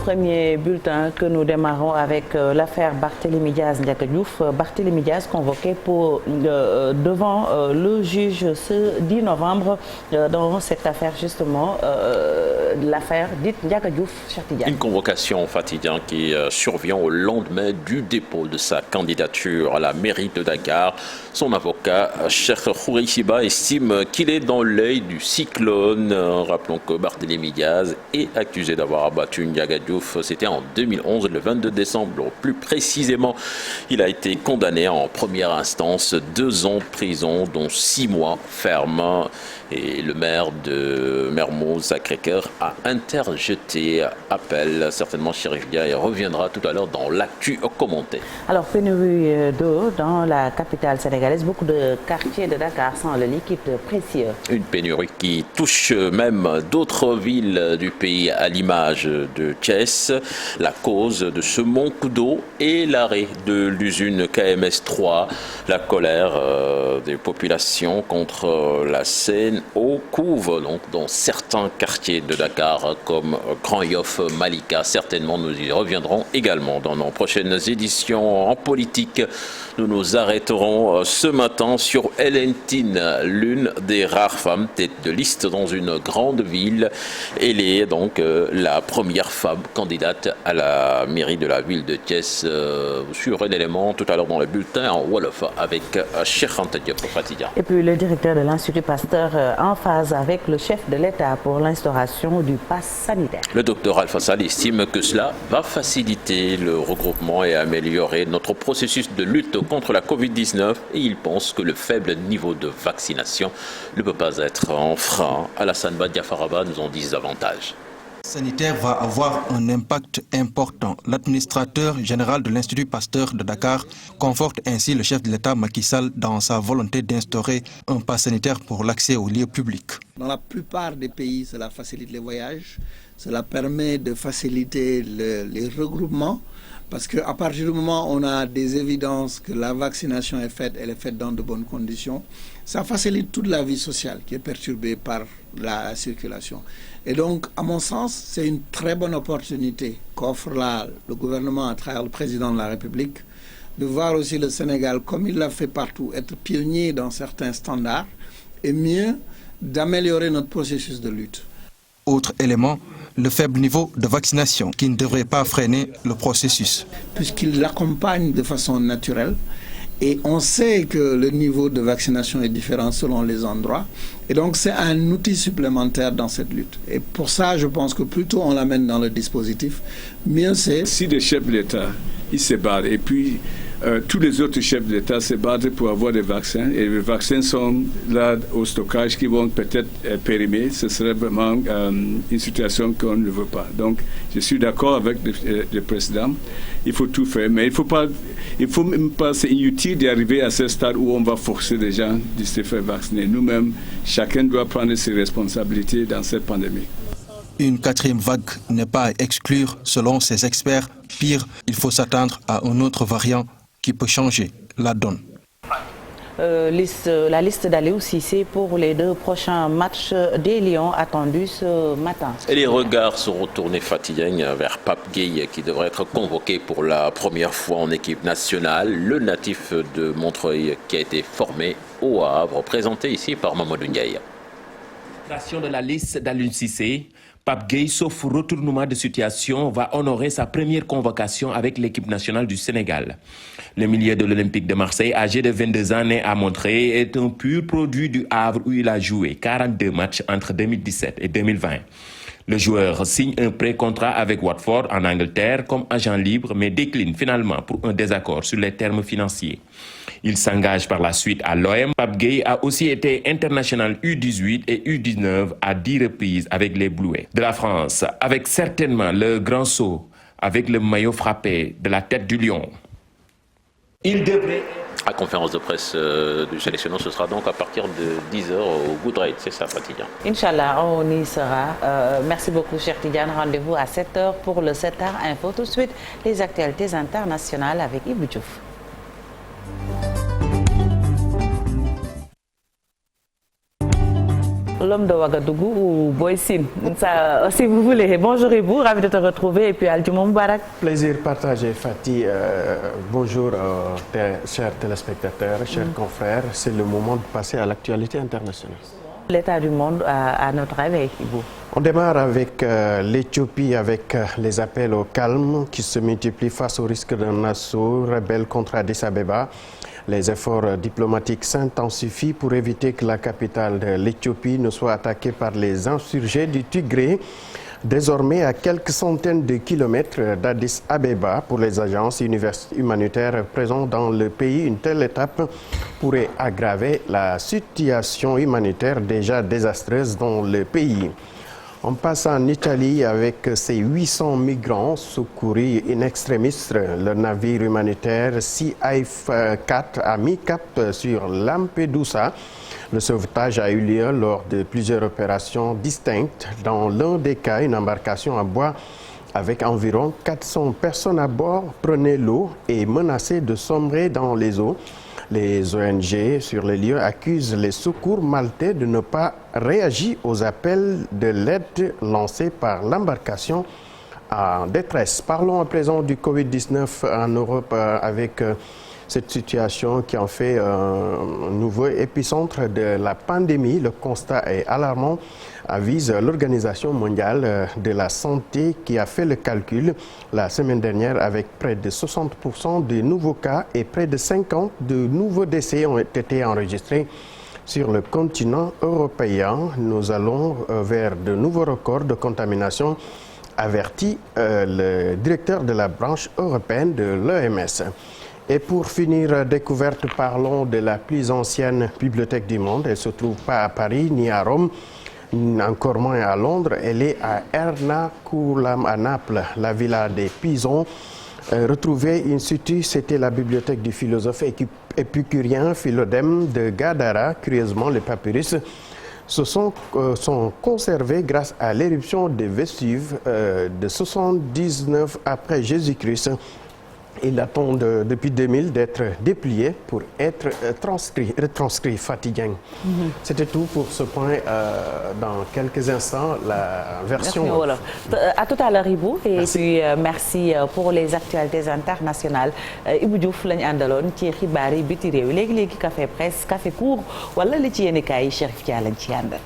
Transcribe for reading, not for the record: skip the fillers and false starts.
premier bulletin que nous démarrons avec l'affaire Barthélémy Diaz-Ndiaga Diouf. Barthélémy Diaz convoqué devant le juge ce 10 novembre dans cette affaire justement, l'affaire dite Ndiaga Diouf. Une convocation Fatidian qui survient au lendemain du dépôt de sa candidature à la mairie de Dakar. Son avocat, Cheikh Khoureyssi-Ba, estime qu'il est dans l'œil du cyclone. Rappelons que Barthélémy Diaz est accusé d'avoir abattu Ndiaga Diouf. C'était en 2011, le 22 décembre. Plus précisément, il a été condamné en première instance 2 ans de prison, dont 6 mois ferme. Et le maire de Mermoz Sacré-Cœur a interjeté appel, certainement Chérif Dia, et reviendra tout à l'heure dans l'actu commentée. Alors, pénurie d'eau dans la capitale sénégalaise, beaucoup de quartiers de Dakar sans le liquide précieux. Une pénurie qui touche même d'autres villes du pays à l'image de Thiès. La cause de ce manque d'eau est l'arrêt de l'usine KMS 3, la colère des populations contre la Seine eau couve donc dans certains quartiers de Dakar comme Grand Yoff, Malika. Certainement, nous y reviendrons également dans nos prochaines éditions en politique. Nous nous arrêterons ce matin sur Hélène Tine, l'une des rares femmes tête de liste dans une grande ville. Elle est donc la première femme candidate à la mairie de la ville de Thiès. Vous suivrez l'élément tout à l'heure dans le bulletin en Wolof avec Cheikh Anta Diop Fatidia. Et puis le directeur de l'Institut Pasteur en phase avec le chef de l'État pour l'instauration du pass sanitaire. Le docteur Alpha Sall estime que cela va faciliter le regroupement et améliorer notre processus de lutte contre la Covid-19 et il pense que le faible niveau de vaccination ne peut pas être un frein. Alassane Badiafaraba nous en dit davantage. Sanitaire va avoir un impact important. L'administrateur général de l'Institut Pasteur de Dakar conforte ainsi le chef de l'État Macky Sall dans sa volonté d'instaurer un pass sanitaire pour l'accès aux lieux publics. Dans la plupart des pays, cela facilite les voyages, cela permet de faciliter les regroupements parce qu'à partir du moment où on a des évidences que la vaccination est faite, elle est faite dans de bonnes conditions, ça facilite toute la vie sociale qui est perturbée par la circulation. Et donc, à mon sens, c'est une très bonne opportunité qu'offre là le gouvernement à travers le président de la République de voir aussi le Sénégal, comme il l'a fait partout, être pionnier dans certains standards et mieux d'améliorer notre processus de lutte. Autre élément, le faible niveau de vaccination qui ne devrait pas freiner le processus. Puisqu'il l'accompagne de façon naturelle. Et on sait que le niveau de vaccination est différent selon les endroits. Et donc, c'est un outil supplémentaire dans cette lutte. Et pour ça, je pense que plus tôt on l'amène dans le dispositif, mieux c'est. Si le chef de l'État, il se bat, et puis tous les autres chefs de l'État se battent pour avoir des vaccins, et les vaccins sont là au stockage qui vont peut-être périmer, ce serait vraiment une situation qu'on ne veut pas. Donc, je suis d'accord avec le président. Il faut tout faire, mais il faut même pas, c'est inutile d'arriver à ce stade où on va forcer les gens de se faire vacciner. Nous-mêmes, chacun doit prendre ses responsabilités dans cette pandémie. Une 4e vague n'est pas à exclure selon ces experts. Pire, il faut s'attendre à un autre variant qui peut changer la donne. La liste d'Aliou Cissé pour les 2 prochains matchs des Lions attendus ce matin. Et les regards seront tournés fatigués vers Pape Gueye qui devrait être convoqué pour la première fois en équipe nationale. Le natif de Montreuil qui a été formé au Havre, présenté ici par Mamadou Ndiaye. De la liste d'Aliou Cissé, Pape Gueye, sauf retournement de situation, va honorer sa première convocation avec l'équipe nationale du Sénégal. Le milieu de l'Olympique de Marseille, âgé de 22 ans, né à Montreuil, est un pur produit du Havre où il a joué 42 matchs entre 2017 et 2020. Le joueur signe un pré-contrat avec Watford en Angleterre comme agent libre, mais décline finalement pour un désaccord sur les termes financiers. Il s'engage par la suite à l'OM. Pape Gueye a aussi été international U18 et U19 à 10 reprises avec les Bluets de la France, avec certainement le grand saut avec le maillot frappé de la tête du lion. Il devrait... La conférence de presse du sélectionneur, ce sera donc à partir de 10h au Goodraid, c'est ça, Fatidian? Inch'Allah, on y sera. Merci beaucoup, cher Tidiane. Rendez-vous à 7h pour le 7h Info. Tout de suite, les actualités internationales avec Ibou Diouf. l'homme de Ouagadougou ou Boy Sine, ça, si vous voulez. Bonjour Ibou, ravi de te retrouver et puis Aldjuma Moubarak. Plaisir partagé Fatih. Bonjour chers téléspectateurs, chers confrères. C'est le moment de passer à l'actualité internationale. L'état du monde à notre réveil, Ibou. On démarre avec l'Éthiopie, avec les appels au calme qui se multiplient face au risque d'un assaut rebelle contre Addis Abeba. Les efforts diplomatiques s'intensifient pour éviter que la capitale de l'Éthiopie ne soit attaquée par les insurgés du Tigré. Désormais à quelques centaines de kilomètres d'Addis Abeba, pour les agences humanitaires présentes dans le pays, une telle étape pourrait aggraver la situation humanitaire déjà désastreuse dans le pays. On passe en Italie avec ses 800 migrants secourus in extremis. Le navire humanitaire Sea Life 4 a mis cap sur Lampedusa. Le sauvetage a eu lieu lors de plusieurs opérations distinctes. Dans l'un des cas, une embarcation à bois avec environ 400 personnes à bord prenait l'eau et menaçait de sombrer dans les eaux. Les ONG sur les lieux accusent les secours maltais de ne pas réagir aux appels de l'aide lancés par l'embarcation en détresse. Parlons à présent du Covid-19 en Europe avec cette situation qui en fait un nouveau épicentre de la pandémie. Le constat est alarmant, avise l'Organisation mondiale de la santé qui a fait le calcul la semaine dernière avec près de 60% de nouveaux cas et près de 50 de nouveaux décès ont été enregistrés sur le continent européen. Nous allons vers de nouveaux records de contamination, avertit le directeur de la branche européenne de l'OMS. Et pour finir, découverte, parlons de la plus ancienne bibliothèque du monde. Elle ne se trouve pas à Paris ni à Rome, encore moins à Londres. Elle est à Ernakulam à Naples, la villa des Pisons. Retrouvée in situ, c'était la bibliothèque du philosophe épicurien Philodème de Gadara. Curieusement, les papyrus sont conservés grâce à l'éruption des Vésuve de 79 après Jésus-Christ. Ils attendent depuis 2000 d'être dépliés pour être retranscrits fatiguants. C'était tout pour ce point. Dans quelques instants, la version... Merci, voilà. À tout à l'heure, Ibou. Et merci. Puis merci pour les actualités internationales. Ibou Diouf lañu àndaloon ci xibaar yi biti réew léegi-léegi café presse café court wala li ci yéen kaay Chérif Dia lañ ci àndal.